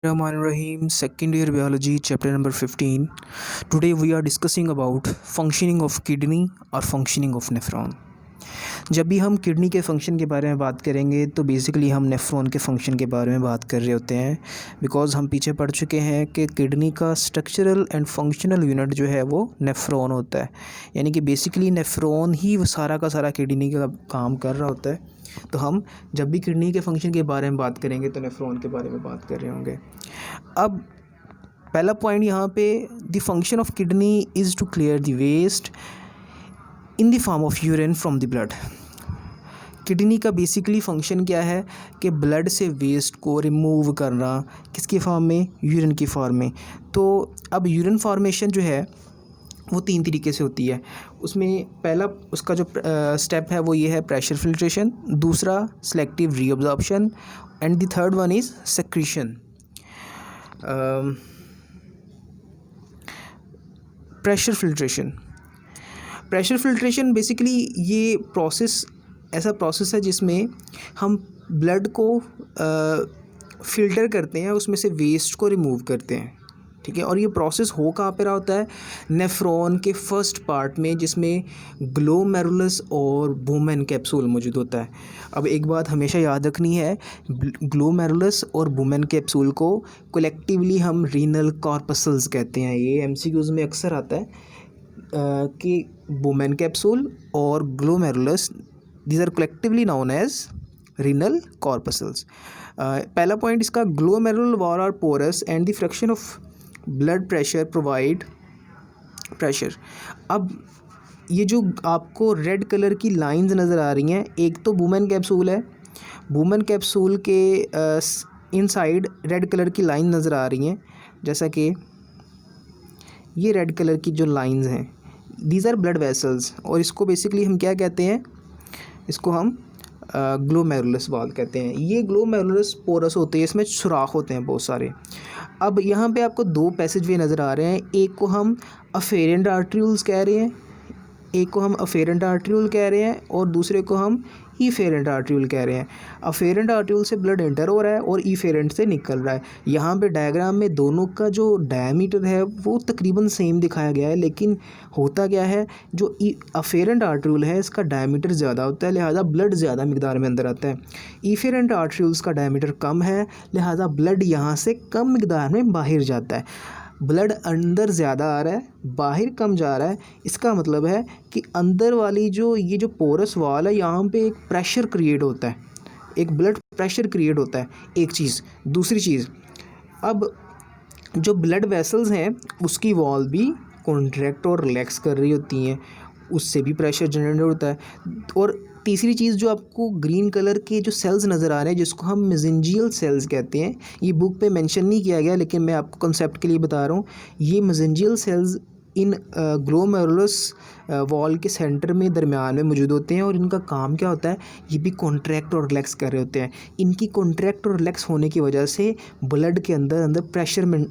Rahman Rahim, second year biology, chapter number 15. Today we are discussing about functioning of kidney or functioning of nephron. जब भी हम kidney के function के बारे में बात करेंगे तो बेसिकली हम नेफ्रॉन के फंक्शन के बारे में बात कर रहे होते हैं, बिकॉज़ हम पीछे पढ़ चुके हैं कि किडनी का स्ट्रक्चरल एंड फंक्शनल यूनिट जो है वो नेफ्रॉन होता है। यानी कि बेसिकली नेफ्रॉन ही वो सारा का सारा किडनी का काम कर रहा होता है। तो हम जब भी किडनी के फंक्शन के बारे में बात करेंगे तो नेफ्रॉन के बारे में बात कर रहे होंगे। अब पहला पॉइंट यहाँ पे, the function of kidney is to clear the waste in the form of urine from the blood. Kidney का बेसिकली फंक्शन क्या है कि ब्लड से वेस्ट को रिमूव करना, किसके फॉर्म में, यूरिन की फॉर्म में। तो अब यूरिन फॉर्मेशन जो है वो 3 तरीके से होती है। उसमें पहला उसका जो स्टेप है वो ये है प्रेशर फिल्ट्रेशन, दूसरा selective reabsorption and the third one is secretion. Pressure filtration basically ये ऐसा प्रोसेस है जिसमें हम ब्लड को फ़िल्टर करते हैं, उसमें से वेस्ट को रिमूव करते हैं, ठीक है। और ये प्रोसेस हो कहाँ पे रहा होता है, नेफ्रॉन के फर्स्ट पार्ट में, जिसमें ग्लोमेरुलस और बुमेन कैप्सूल मौजूद होता है। अब एक बात हमेशा याद रखनी है, ग्लोमेरुलस और बुमेन कैप्सूल को कलेक्टिवली हम रीनल कॉर्पसल्स कहते हैं। ये एमसीक्यूज़ में अक्सर आता है कि बुमेन कैप्सूल और glomerulus, these are collectively known as renal corpuscles. पहला पॉइंट इसका, glomerular wall are porous and the fraction of blood pressure provide pressure. अब ये जो आपको रेड कलर की लाइंस नज़र आ रही हैं, एक तो बुमेन कैप्सूल है, बुमेन कैप्सूल के इनसाइड रेड कलर की लाइन नज़र आ रही हैं, जैसा कि ये रेड कलर की जो लाइंस हैं, दीज आर ब्लड वेसल्स। और इसको बेसिकली हम क्या कहते हैं, इसको हम ग्लोमेरुलस वॉल कहते हैं। ये ग्लोमेरुलस पोरस होते हैं, इसमें सुराख होते हैं बहुत सारे। अब यहाँ पे आपको 2 पैसेजवे नज़र आ रहे हैं, एक को हम अफेरेंट आर्ट्रियूल्स कह रहे हैं, और दूसरे को हम ईफेरेंट आर्ट्रियूल कह रहे हैं। अफेरेंट आर्ट्रियूल से ब्लड एंटर हो रहा है और ईफेरेंट से निकल रहा है। यहाँ पे डायग्राम में दोनों का जो डायमीटर है वो तकरीबन सेम दिखाया गया है, लेकिन होता क्या है, जो अफेरेंट आर्ट्रियूल है इसका डायमीटर ज़्यादा होता है, लिहाजा ब्लड ज़्यादा मिकदार में अंदर आता है। ईफेरेंट आर्ट्रियूल्स का डायमीटर कम है, लिहाजा ब्लड यहाँ से कम मिकदार में बाहर जाता है। ब्लड अंदर ज़्यादा आ रहा है, बाहर कम जा रहा है। इसका मतलब है कि अंदर वाली ये जो पोरस वॉल है, यहाँ पे एक प्रेशर क्रिएट होता है, एक ब्लड प्रेशर क्रिएट होता है, एक चीज़। दूसरी चीज़, अब जो ब्लड वेसल्स हैं उसकी वॉल भी कॉन्ट्रैक्ट और रिलैक्स कर रही होती हैं, उससे भी प्रेशर जनरेट होता है। और तीसरी चीज़, जो आपको ग्रीन कलर के जो सेल्स नज़र आ रहे हैं, जिसको हम मेसेंजियल सेल्स कहते हैं, ये बुक पे मेंशन नहीं किया गया, लेकिन मैं आपको कॉन्सेप्ट के लिए बता रहा हूँ। ये मेसेंजियल सेल्स इन ग्लोमेरुलस वॉल के सेंटर में दरमियान में मौजूद होते हैं, और इनका काम क्या होता है, ये भी कॉन्ट्रैक्ट और रिलैक्स कर रहे होते हैं। इनकी कॉन्ट्रैक्ट और रिलैक्स होने की वजह से ब्लड के अंदर प्रेशर में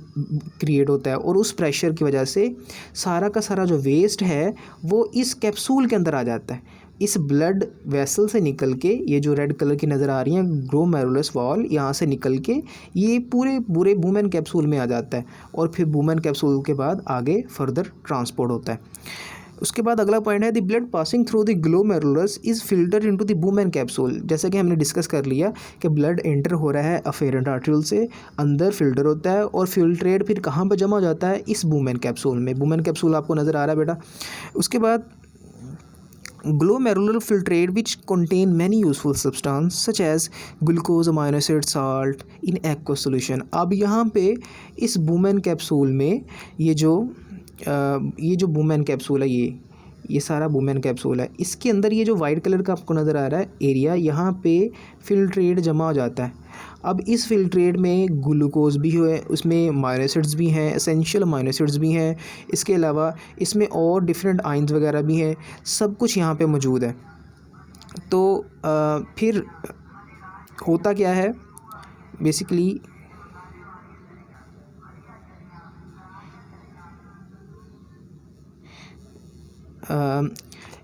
क्रिएट होता है, और उस प्रेशर की वजह से सारा का सारा जो वेस्ट है वो इस कैप्सूल के अंदर आ जाता है। इस ब्लड वेसल से निकल के, ये जो रेड कलर की नज़र आ रही है ग्लोमेरुलस वॉल, यहाँ से निकल के ये पूरे बुमेन कैप्सूल में आ जाता है, और फिर बुमेन कैप्सूल के बाद आगे फर्दर ट्रांसपोर्ट होता है। उसके बाद अगला पॉइंट है, the blood passing through the glomerulus is filter into the women capsule. जैसा कि हमने डिस्कस कर लिया कि ब्लड एंटर हो रहा है अफेरेंट आर्ट्रियूल से, अंदर फिल्टर होता है, और फिल्ट्रेट फिर कहाँ पर जमा हो जाता है, इस बुमेन कैप्सूल में। बुमेन कैप्सूल आपको नज़र आ रहा है बेटा। उसके बाद glomerular filtrate which contain many useful substances such as glucose, amino acid, salt in aqueous solution। अब यहाँ पे इस बुमेन कैप्सूल में ये जो बुमेन कैप्सूल है, ये सारा बुमेन कैप्सूल है, इसके अंदर ये जो वाइट कलर का आपको नज़र आ रहा है एरिया, यहाँ पे फिल्ट्रेट जमा हो जाता है। अब इस फिल्ट्रेट में ग्लूकोज भी है, उसमें अमीनो एसिड्स भी हैं, एसेंशियल अमीनो एसिड्स भी हैं, इसके अलावा इसमें और डिफरेंट आइंस वगैरह भी हैं, सब कुछ यहाँ पे मौजूद है। तो फिर होता क्या है, बेसिकली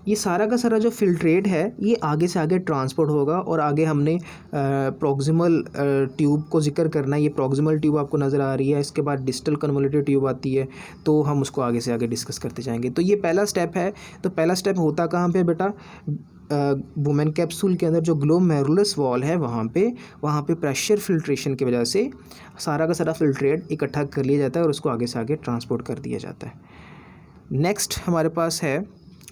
ये सारा का सारा जो फिल्ट्रेट है ये आगे से आगे ट्रांसपोर्ट होगा और आगे हमने प्रॉक्सिमल ट्यूब को जिक्र करना है। ये प्रॉक्सिमल ट्यूब आपको नज़र आ रही है, इसके बाद डिस्टल कन्वोल्यूटेड ट्यूब आती है, तो हम उसको आगे से आगे डिस्कस करते जाएंगे। तो ये पहला स्टेप है। तो पहला स्टेप होता कहाँ पे बेटा, वुमेन कैप्सूल के अंदर जो ग्लोमेरुलस वॉल है वहाँ पे प्रेशर फिल्ट्रेशन की वजह से सारा का सारा फिल्ट्रेट इकट्ठा कर लिया जाता है और उसको आगे से आगे ट्रांसपोर्ट कर दिया जाता है। नेक्स्ट हमारे पास है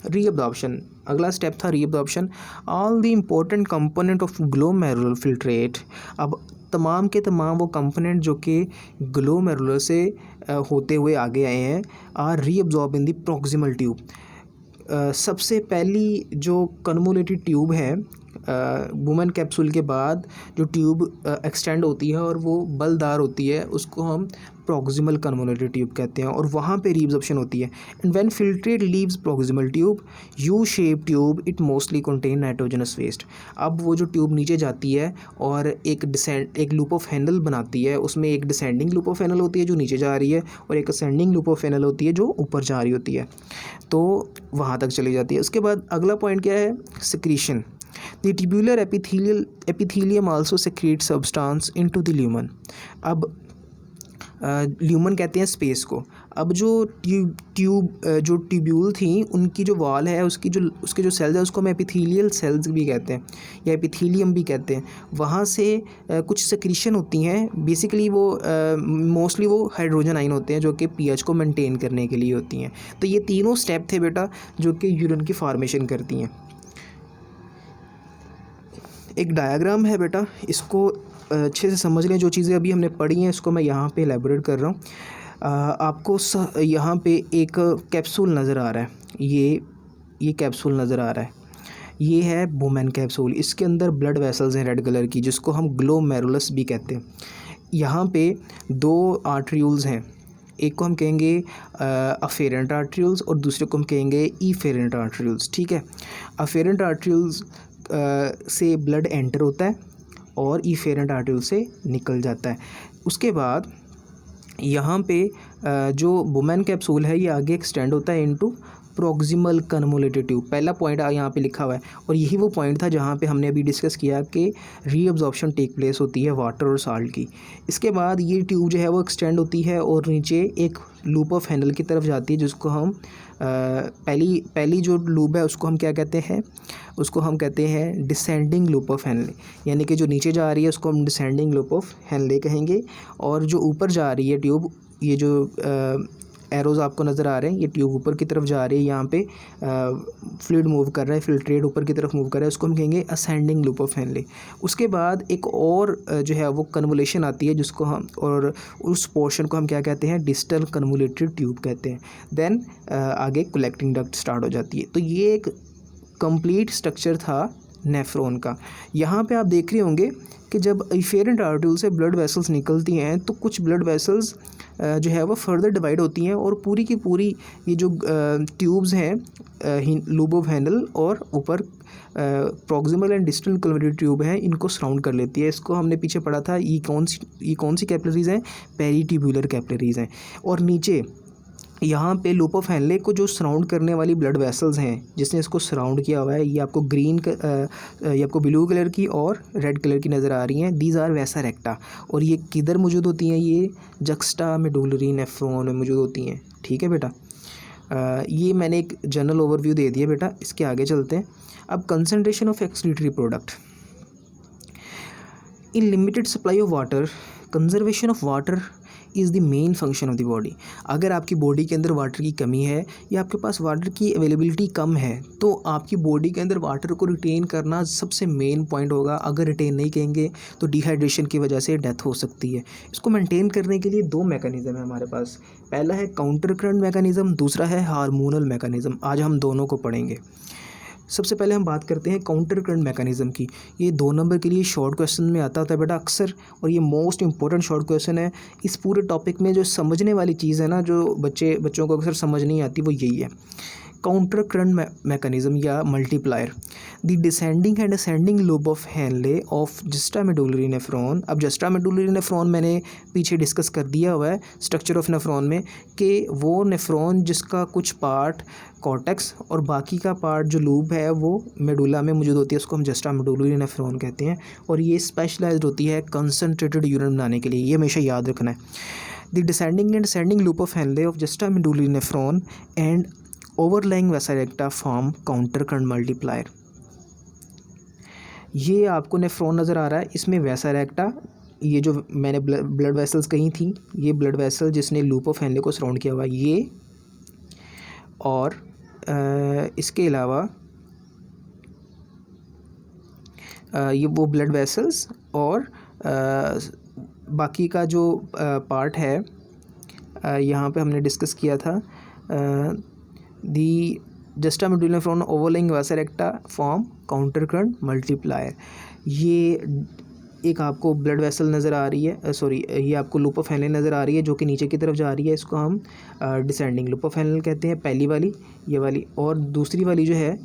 रीअब्जॉर्प्शन। अगला स्टेप था reabsorption. All the important component of glomerular filtrate, अब तमाम के तमाम वो कंपोनेंट जो कि ग्लोमेरुलर से होते हुए आगे आए हैं are reabsorb in the proximal tube. सबसे पहली जो कन्वोल्यूटेड ट्यूब है वुमेन कैप्सूल के बाद जो ट्यूब एक्सटेंड होती है और वो बलदार होती है उसको हम प्रॉक्सिमल कन्वोल्यूटेड ट्यूब कहते हैं और वहाँ पे रीअब्जॉर्प्शन होती है। And when filtrate leaves proximal tube U shape tube it mostly contain nitrogenous waste. अब वो जो ट्यूब नीचे जाती है और एक लूप ऑफ हैंडल बनाती है, उसमें एक डिसेंडिंग लूप ऑफ हैंडल होती है जो नीचे जा रही है और एक असेंडिंग लूप ऑफ हैंडल होती है जो ऊपर जा रही होती है, तो वहाँ तक चली जाती है। उसके बाद अगला पॉइंट क्या है, secretion. The tubular epithelium also secretes substance into the lumen। अब ल्यूमन कहते हैं स्पेस को। अब जो ट्यूब्यूल थी उनकी जो वॉल है उसके जो सेल्स है उसको हम एपिथेलियल सेल्स भी कहते हैं या एपिथेलियम भी कहते हैं। वहाँ से कुछ सिक्रीशन होती हैं। बेसिकली वो मोस्टली वो हाइड्रोजन आयन होते हैं जो कि पीएच को मेंटेन करने के लिए होती हैं। तो ये तीनों स्टेप थे बेटा जो कि यूरिन की फॉर्मेशन करती हैं। एक डायग्राम है बेटा, इसको अच्छे से समझ लें। जो चीज़ें अभी हमने पढ़ी हैं इसको मैं यहाँ पे एलैबोरेट कर रहा हूँ। आपको यहाँ पे एक कैप्सूल नज़र आ रहा है, ये कैप्सूल नज़र आ रहा है, ये है वुमेन कैप्सूल। इसके अंदर ब्लड वेसल्स हैं रेड कलर की जिसको हम ग्लोमेरुलस भी कहते हैं। यहाँ पे दो आर्टरीयूल्स हैं, एक को हम कहेंगे अफेरेंट आर्टरीयूल्स और दूसरे को हम कहेंगे इफेरेंट आर्टरीयूल्स। ठीक है, अफेरेंट आर्टरीयूल्स से ब्लड एंटर होता है और इफेरेंट आर्टरीयूल से निकल जाता है। उसके बाद यहाँ पे जो वुमेन कैप्सूल है ये आगे एक्सटेंड होता है इनटू प्रॉक्सिमल कन्वोल्यूटेड ट्यूब। पहला पॉइंट यहाँ पे लिखा हुआ है और यही वो पॉइंट था जहाँ पे हमने अभी डिस्कस किया कि रीअब्जॉर्प्शन टेक प्लेस होती है वाटर और साल्ट की। इसके बाद ये ट्यूब जो है वो एक्सटेंड होती है और नीचे एक लूप ऑफ हैंडल की तरफ जाती है जिसको हम पहली जो लूप है उसको हम क्या कहते हैं, उसको हम कहते हैं डिसेंडिंग लूप ऑफ हैंडल, यानी कि जो नीचे जा रही है उसको हम डिसेंडिंग लूप ऑफ हैंडल कहेंगे और जो ऊपर जा रही है ट्यूब, ये जो एरोज़ आपको नज़र आ रहे हैं ये ट्यूब ऊपर की तरफ जा रही है, यहाँ पे फ्लूइड मूव कर रहा है, फिल्ट्रेट ऊपर की तरफ मूव कर रहा है, उसको हम कहेंगे असेंडिंग लूप ऑफ हैंडल। उसके बाद एक और जो है वो कन्वोल्यूशन आती है जिसको हम, और उस पोर्शन को हम क्या कहते हैं, डिस्टल कन्वोल्यूटेड ट्यूब कहते हैं। देन आगे कलेक्टिंग डक्ट स्टार्ट हो जाती है। तो ये एक कंप्लीट स्ट्रक्चर था नेफ्रॉन का। यहाँ पे आप देख रहे होंगे कि जब इफेरेंट आर्टरीयूल से ब्लड वेसल्स निकलती हैं तो कुछ ब्लड वेसल्स जो है वो फर्दर डिवाइड होती हैं और पूरी की पूरी ये जो ट्यूब्स हैं लूप ऑफ हैंडल और ऊपर proximal and distal convoluted tube हैं इनको सराउंड कर लेती है। इसको हमने पीछे पढ़ा था, ये कौन सी कैपिलरीज़ हैं, पेरीट्यूबुलर कैपिलरीज़ हैं। और नीचे यहाँ पे लूप ऑफ हैंडल को जो सराउंड करने वाली ब्लड वेसल्स हैं जिसने इसको सराउंड किया हुआ है, ये आपको ये आपको ब्लू कलर की और रेड कलर की नज़र आ रही हैं। दीज आर वैसा रेक्टा, और ये किधर मौजूद होती हैं, ये जक्स्टा मेडुलरी नेफ्रॉन में मौजूद होती हैं। ठीक है बेटा, ये मैंने एक जनरल ओवरव्यू दे दिया बेटा। इसके आगे चलते हैं। अब concentration of excretory product in limited supply of water, conservation of water is the main function of the body. अगर आपकी बॉडी के अंदर वाटर की कमी है या आपके पास वाटर की अवेलेबिलिटी कम है तो आपकी बॉडी के अंदर वाटर को रिटेन करना सबसे मेन पॉइंट होगा। अगर रिटेन नहीं करेंगे तो डिहाइड्रेशन की वजह से डेथ हो सकती है। इसको मेंटेन करने के लिए दो मैकेनिज़्म है हमारे पास। पहला है काउंटर करंट मैकेनिज़्म, दूसरा है हार्मोनल मैकेनिज़्म। आज हम दोनों को पढ़ेंगे। सबसे पहले हम बात करते हैं काउंटर करंट मैकेनिज़्म की। ये 2 नंबर के लिए शॉर्ट क्वेश्चन में आता है बेटा अक्सर, और ये मोस्ट इंपॉर्टेंट शॉर्ट क्वेश्चन है। इस पूरे टॉपिक में जो समझने वाली चीज़ है ना, जो बच्चों को अक्सर समझ नहीं आती, वो यही है। काउंटर करंट मैकेनिज्म या multiplier, the descending and ascending lobe of Henle of juxtamedullary nephron. अब जस्टा मेडुलरी नेफ्रॉन मैंने पीछे डिस्कस कर दिया हुआ है स्ट्रक्चर ऑफ नेफ्रॉन में, कि वो नेफ्रॉन जिसका कुछ पार्ट कॉर्टेक्स और बाकी का पार्ट जो लूब है वो मेडुला में मौजूद होती है, उसको हम जस्टा मेडुलरी नेफ्रॉन कहते हैं, और ये स्पेशलाइज्ड होती है कंसनट्रेटेड यूरिन बनाने के लिए, ये हमेशा याद रखना है। The descending and ascending loop of Henle of juxtamedullary nephron and overlying vasa recta form counter current multiplier. ये आपको नेफ्रॉन नज़र आ रहा है, इसमें वेसा रेक्टा, ये जो मैंने ब्लड वेसल्स कही थी, ये ब्लड वेसल जिसने लूप ऑफ हेनले को सराउंड किया हुआ ये, और इसके अलावा ये वो ब्लड वेसल्स और बाकी का जो पार्ट है यहाँ पे हमने डिस्कस किया था, the juxtamedullary nephron overlying vasa recta form counter current multiplier. ये एक आपको ब्लड वेसल नज़र आ रही है, ये आपको लूप ऑफ हेनले नज़र आ रही है जो कि नीचे की तरफ जा रही है, इसको हम डिसेंडिंग लूप ऑफ हेनले कहते हैं, पहली वाली ये वाली, और दूसरी वाली जो है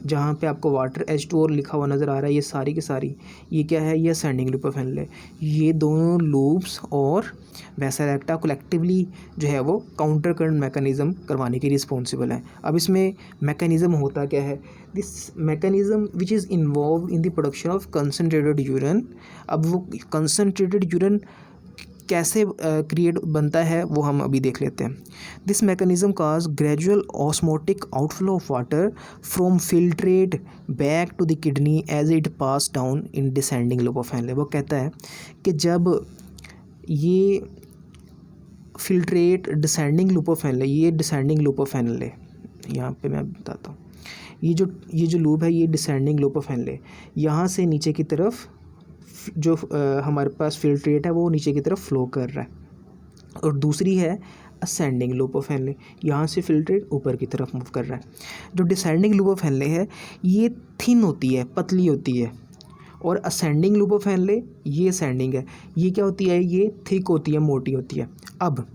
जहाँ पे आपको वाटर H2O लिखा हुआ नज़र आ रहा है, ये सारी की सारी ये क्या है, ये असेंडिंग लूप ऑफ हेनले। ये दोनों लूप्स और वेसा रेक्टा कलेक्टिवली जो है वो काउंटर करंट मैकेनिज़्म करवाने के रिस्पॉन्सिबल है। अब इसमें मैकेनिज़्म होता क्या है, this mechanism which is involve in the production of concentrated urine. अब वो कंसनट्रेटेड यूरिन कैसे क्रिएट बनता है वो हम अभी देख लेते हैं। This mechanism cause gradual osmotic outflow of water from filtrate back to the kidney as it pass down in descending loop of Henle. वो कहता है कि जब ये filtrate descending loop of Henle, ये डिसेंडिंग लूप ऑफ हेनले, यहाँ पे मैं बताता हूँ, ये जो लूप है ये डिसेंडिंग लूप ऑफ हेनले, यहाँ से नीचे की तरफ जो हमारे पास फिल्ट्रेट है वो नीचे की तरफ फ्लो कर रहा है, और दूसरी है असेंडिंग लूप ऑफ हेनले, यहाँ से फिल्ट्रेट ऊपर की तरफ मूव कर रहा है। जो डिसेंडिंग लूप ऑफ हेनले है ये थिन होती है, पतली होती है, और असेंडिंग लूप ऑफ हेनले ये असेंडिंग है, ये क्या होती है, ये थिक होती है, मोटी होती है। अब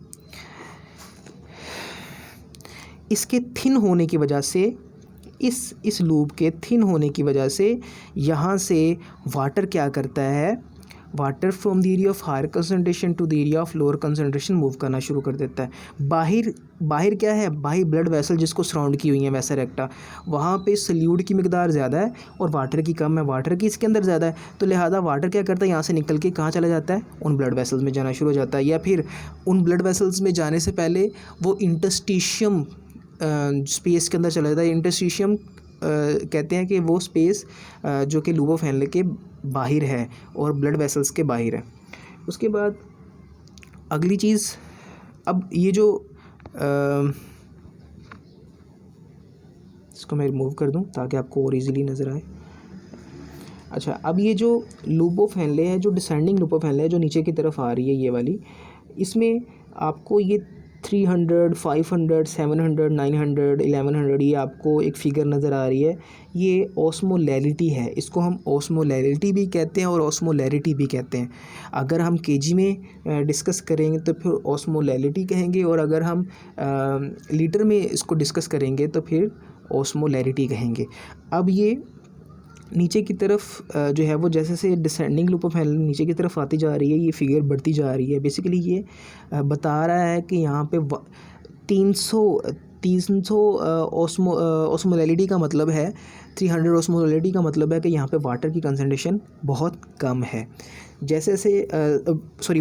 इसके थिन होने की वजह से, इस लूप के थिन होने की वजह से यहाँ से वाटर क्या करता है, water from the area of higher concentration to the area of lower concentration move करना शुरू कर देता है। बाहर क्या है, बाहर ब्लड वेसल जिसको सराउंड की हुई है वेसा रेक्टा, वहाँ पे सल्यूड की मिकदार ज़्यादा है और वाटर की कम है, वाटर की इसके अंदर ज़्यादा है, तो लिहाजा वाटर क्या करता है, यहाँ से निकल के कहाँ चला जाता है, उन ब्लड वेसल्स में जाना शुरू हो जाता है, या फिर उन ब्लड वेसल्स में जाने से पहले वो इंटरस्टिशियम स्पेस के अंदर चला जाता है। इंटरस्टिशियम कहते हैं कि वो स्पेस जो कि लूप ऑफ हेनले के बाहर है और ब्लड वेसल्स के बाहर है। उसके बाद अगली चीज़, अब ये जो इसको मैं रिमूव कर दूं ताकि आपको और इजीली नज़र आए। अच्छा, अब ये जो लूप ऑफ हेनले है, जो डिसेंडिंग लूप ऑफ हेनले है, जो नीचे की तरफ आ रही है ये वाली, इसमें आपको ये 300, 500, 700, 900, 1100 ये आपको एक फ़िगर नज़र आ रही है, ये ऑस्मोलैरिटी है। इसको हम ऑस्मोलैरिटी भी कहते हैं और ऑस्मोलैरिटी भी कहते हैं। अगर हम केजी में डिस्कस करेंगे तो फिर ऑस्मोलैरिटी कहेंगे, और अगर हम लीटर में इसको डिस्कस करेंगे तो फिर ऑस्मोलैरिटी कहेंगे। अब ये नीचे की तरफ जो है वो जैसे से डिसेंडिंग लूप ऑफ हेनले नीचे की तरफ आती जा रही है, ये फिगर बढ़ती जा रही है। बेसिकली ये बता रहा है कि यहाँ पे 300 ऑस्मोलैरिटी का मतलब है, 300 ऑस्मोलैरिटी का मतलब है कि यहाँ पे वाटर की कंसंट्रेशन बहुत कम है। जैसे से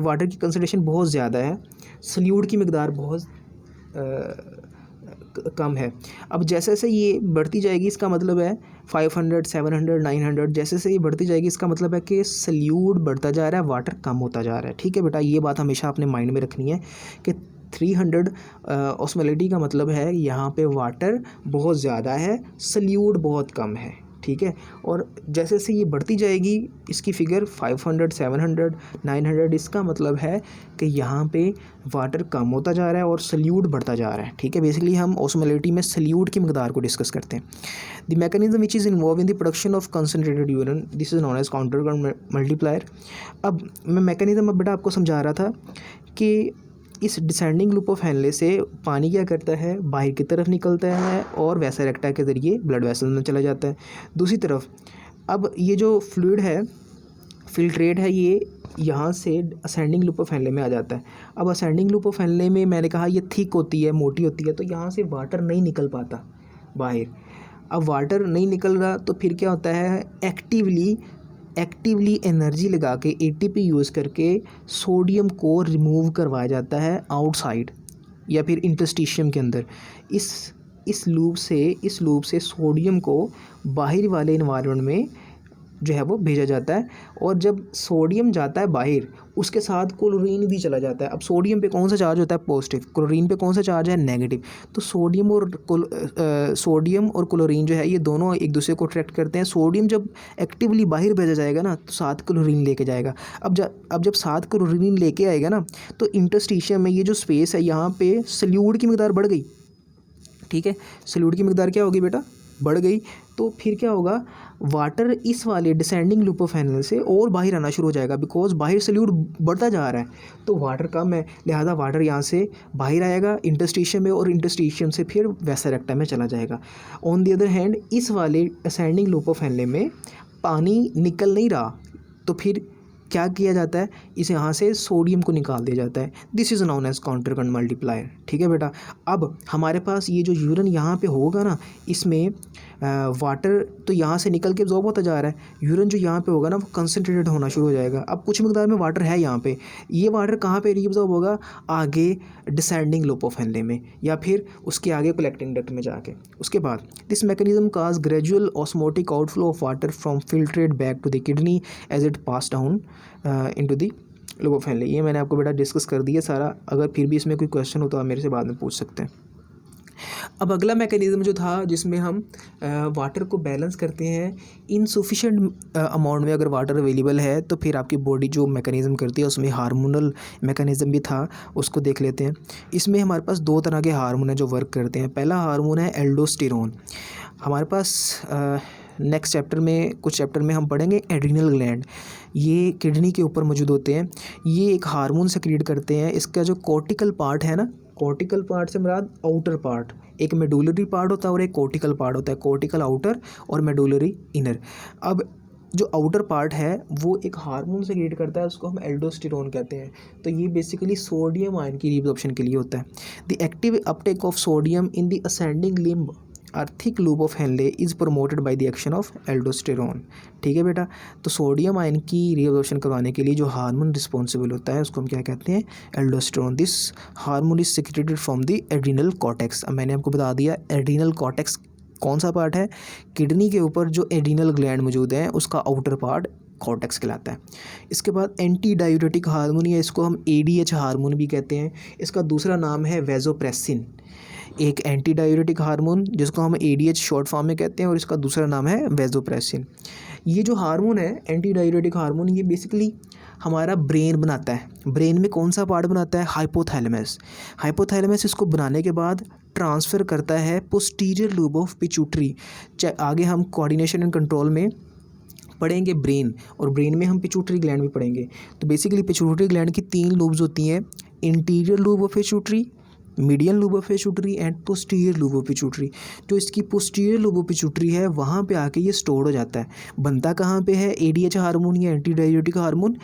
वाटर की कंसंट्रेशन बहुत ज़्यादा है, सल्यूड की मिकदार बहुत कम है। अब जैसे से ये बढ़ती जाएगी इसका मतलब है 500, 700, 900, जैसे से ये बढ़ती जाएगी इसका मतलब है कि सल्यूड बढ़ता जा रहा है, वाटर कम होता जा रहा है। ठीक है बेटा, ये बात हमेशा अपने माइंड में रखनी है कि 300 ऑस्मोलैरिटी का मतलब है यहाँ पे वाटर बहुत ज़्यादा है, सल्यूड बहुत कम है। ठीक है, और जैसे से ये बढ़ती जाएगी इसकी फ़िगर 500, 700, 900, इसका मतलब है कि यहाँ पे वाटर कम होता जा रहा है और सल्यूड बढ़ता जा रहा है। ठीक है, बेसिकली हम ऑस्मोलैरिटी में सल्यूड की मकदार को डिस्कस करते हैं। The mechanism which is involve in the production of concentrated urine, this is known as counter multiplier. अब मैं मैकेनिज्म अब बेटा आपको समझा रहा था कि इस डिसेंडिंग लूप ऑफ हेनले से पानी क्या करता है, बाहर की तरफ निकलता है और वैसा रेक्टा के ज़रिए ब्लड वेसल में चला जाता है। दूसरी तरफ अब ये जो फ्लूइड है, फिल्ट्रेट है, ये यहाँ से असेंडिंग लूप ऑफ हेनले में आ जाता है। अब असेंडिंग लूप ऑफ हेनले में मैंने कहा ये थिक होती है, मोटी होती है, तो यहाँ से वाटर नहीं निकल पाता बाहर। अब वाटर नहीं निकल रहा तो फिर क्या होता है, एक्टिवली एनर्जी लगा के एटीपी यूज़ करके सोडियम को रिमूव करवाया जाता है आउटसाइड या फिर इंटरस्टिशियम के अंदर। इस लूप से सोडियम को बाहर वाले इन्वायरमेंट में जो है वो भेजा जाता है। और जब सोडियम जाता है बाहर, उसके साथ क्लोरीन भी चला जाता है। अब सोडियम पे कौन सा चार्ज होता है, पॉजिटिव, क्लोरीन पे कौन सा चार्ज है, नेगेटिव। तो सोडियम और क्लोरीन जो है ये दोनों एक दूसरे को अट्रैक्ट करते हैं। सोडियम जब एक्टिवली बाहर भेजा जाएगा ना तो साथ क्लोरीन लेके जाएगा। अब जब साथ क्लोरीन लेके आएगा ना तो इंटरस्टिशियम में ये जो स्पेस है यहाँ पे सल्यूड की मिकदार बढ़ गई। ठीक है, सल्यूड की मिकदार क्या होगी बेटा, बढ़ गई। तो फिर क्या होगा, वाटर इस वाले डिसेंडिंग लूप ऑफ हेनल से और बाहर आना शुरू हो जाएगा, बिकॉज बाहर सल्यूड बढ़ता जा रहा है तो वाटर कम है, लिहाजा वाटर यहाँ से बाहर आएगा इंटरस्टिशियम में और इंटरस्टिशियम से फिर वैसा रेक्टा में चला जाएगा। ऑन द अदर हैंड इस वाले असेंडिंग लूप ऑफ हेनल में पानी निकल नहीं रहा तो फिर क्या किया जाता है, इसे यहाँ से सोडियम को निकाल दिया जाता है। This is known as counter current multiplier. ठीक है बेटा, अब हमारे पास ये जो यूरिन यहाँ पे होगा ना, इसमें वाटर तो यहाँ से निकल के एब्जॉर्ब होता जा रहा है, यूरिन जो यहाँ पे होगा ना वो कंसनट्रेटेड होना शुरू हो जाएगा। अब कुछ मिकदार में वाटर है यहाँ पे, ये वाटर कहाँ पे रीअब्जॉर्ब होगा, आगे डिसेंडिंग लूप ऑफ हेनले में या फिर उसके आगे कलेक्टिंग डक्ट में जाके। उसके बाद this mechanism cause gradual osmotic outflow of water from filtrate back to the kidney as it pass down into the loop of Henle. ये मैंने आपको बेटा डिस्कस कर दिया सारा, अगर फिर भी इसमें कोई क्वेश्चन हो तो आप मेरे से बाद में पूछ सकते हैं। अब अगला मैकेनिज़्म जो था जिसमें हम वाटर को बैलेंस करते हैं, इनसफिशिएंट अमाउंट में अगर वाटर अवेलेबल है तो फिर आपकी बॉडी जो मैकेनिज़्म करती है उसमें हार्मोनल मैकेनिज़्म भी था, उसको देख लेते हैं। इसमें हमारे पास दो तरह के हार्मोन हैं जो वर्क करते हैं। पहला हार्मोन है एल्डोस्टेरोन। हमारे पास नेक्स्ट चैप्टर में, कुछ चैप्टर में हम पढ़ेंगे एड्रीनल ग्लैंड, ये किडनी के ऊपर मौजूद होते हैं। ये एक हार्मोन सेक्रेट करते हैं। इसका जो कॉर्टिकल पार्ट है ना, कॉर्टिकल पार्ट से मुराद आउटर पार्ट, एक मेडुलरी पार्ट होता है और एक कॉर्टिकल पार्ट होता है, कॉर्टिकल आउटर और मेडुलरी इनर। अब जो आउटर पार्ट है वो एक हार्मोन सेक्रेट करता है, उसको हम एल्डोस्टेरोन कहते हैं। तो ये बेसिकली सोडियम आयन की रीअब्जॉर्प्शन के लिए होता है। The active uptake of sodium in the ascending limb और thick loop of Henle is promoted by the action of aldosterone. ठीक है बेटा, तो सोडियम आयन की रीअब्जॉर्प्शन करवाने के लिए जो हार्मोन रिस्पॉन्सिबल होता है उसको हम क्या कहते हैं, aldosterone. This hormone is secreted from the adrenal cortex. अब मैंने आपको बता दिया एड्रीनल कॉर्टेक्स कौन सा पार्ट है, किडनी के ऊपर जो एड्रीनल ग्लैंड मौजूद है उसका आउटर पार्ट कॉर्टेक्स कहलाता है। इसके बाद एंटी डायूरेटिक हार्मोन, या इसको हम ADH हार्मोन भी कहते हैं, इसका दूसरा नाम है वेजोप्रेसिन। एक एंटी डायूरेटिक हार्मोन जिसको हम ADH शॉर्ट फॉर्म में कहते हैं और इसका दूसरा नाम है वेजोप्रेसिन। ये जो हार्मोन है एंटी डायूरेटिक हार्मोन, ये बेसिकली हमारा ब्रेन बनाता है। ब्रेन में कौन सा पार्ट बनाता है, हाइपोथैलेमस। हाइपोथैलेमस इसको बनाने के बाद ट्रांसफ़र करता है पोस्टीरियर लूब ऑफ पिट्यूटरी। आगे हम कोऑर्डिनेशन एंड कंट्रोल में पढ़ेंगे ब्रेन, और ब्रेन में हम पिट्यूटरी ग्लैंड भी पढ़ेंगे। तो बेसिकली पिट्यूटरी ग्लैंड की 3 लूब्स होती हैं, interior lube of pituitary, median lube of pituitary and posterior lube of pituitary. जो इसकी पोस्टीरियर लूब ऑफ पिट्यूटरी है वहाँ पे आके ये स्टोर हो जाता है। बनता कहाँ पे है ADH हार्मोन या एंटी डायूरेटिक हार्मोन,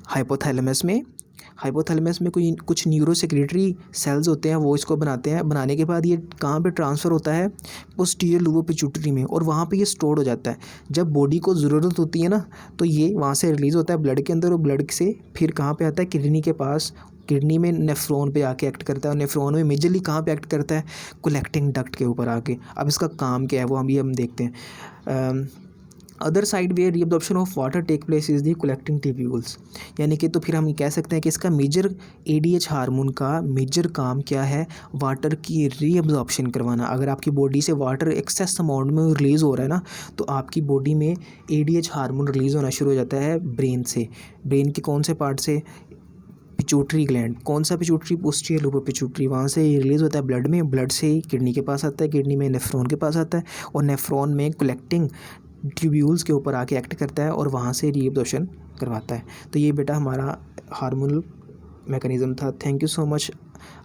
हाइपोथैलेमस में। हाइपोथैलेमस में कुछ न्यूरो सेक्रेटरी सेल्स होते हैं, वो इसको बनाते हैं। बनाने के बाद ये कहाँ पे ट्रांसफ़र होता है, पोस्टीरियर लूब ऑफ पिट्यूटरी में, और वहाँ पे ये स्टोर हो जाता है। जब बॉडी को ज़रूरत होती है ना तो ये वहाँ से रिलीज़ होता है ब्लड के अंदर, और ब्लड से फिर कहाँ पे आता है, किडनी के पास। किडनी में नेफ्रॉन पे आके एक्ट करता है, और नेफ्रॉन में मेजरली कहाँ पे एक्ट करता है, कलेक्टिंग डक्ट के ऊपर आके। अब इसका काम क्या है वो हम देखते हैं। Other side where reabsorption of water take place is the collecting tubules. यानी कि तो फिर हम कह सकते हैं कि इसका मेजर ADH हार्मोन का मेजर काम क्या है, वाटर की रीअब्जॉर्प्शन करवाना। अगर आपकी बॉडी से वाटर एक्सेस अमाउंट में रिलीज़ हो रहा है ना तो आपकी बॉडी में ADH हार्मोन रिलीज़ होना शुरू हो जाता है ब्रेन से। ब्रेन के कौन से पार्ट से, पिट्यूटरी ग्लैंड। कौन सा pituitary, posterior lube of pituitary. वहाँ से रिलीज़ होता है ब्लड में, ब्लड से किडनी के पास आता है, किडनी में नेफ्रॉन के पास आता है, और नेफ्रॉन में कलेक्टिंग ट्यूब्यूल्स के ऊपर आके एक्ट करता है और वहाँ से रीअब्जॉर्प्शन करवाता है। तो ये बेटा हमारा हार्मोनल मैकेनिज़्म था। Thank you so much.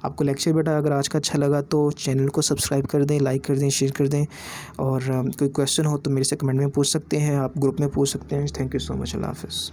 आपको लेक्चर बेटा अगर आज का अच्छा लगा तो चैनल को सब्सक्राइब कर दें, लाइक कर दें, शेयर कर दें। और कोई क्वेश्चन हो तो मेरे से कमेंट में पूछ सकते हैं, आप ग्रुप में पूछ सकते हैं। Thank you so much. अल्लाह हाफ़िज़।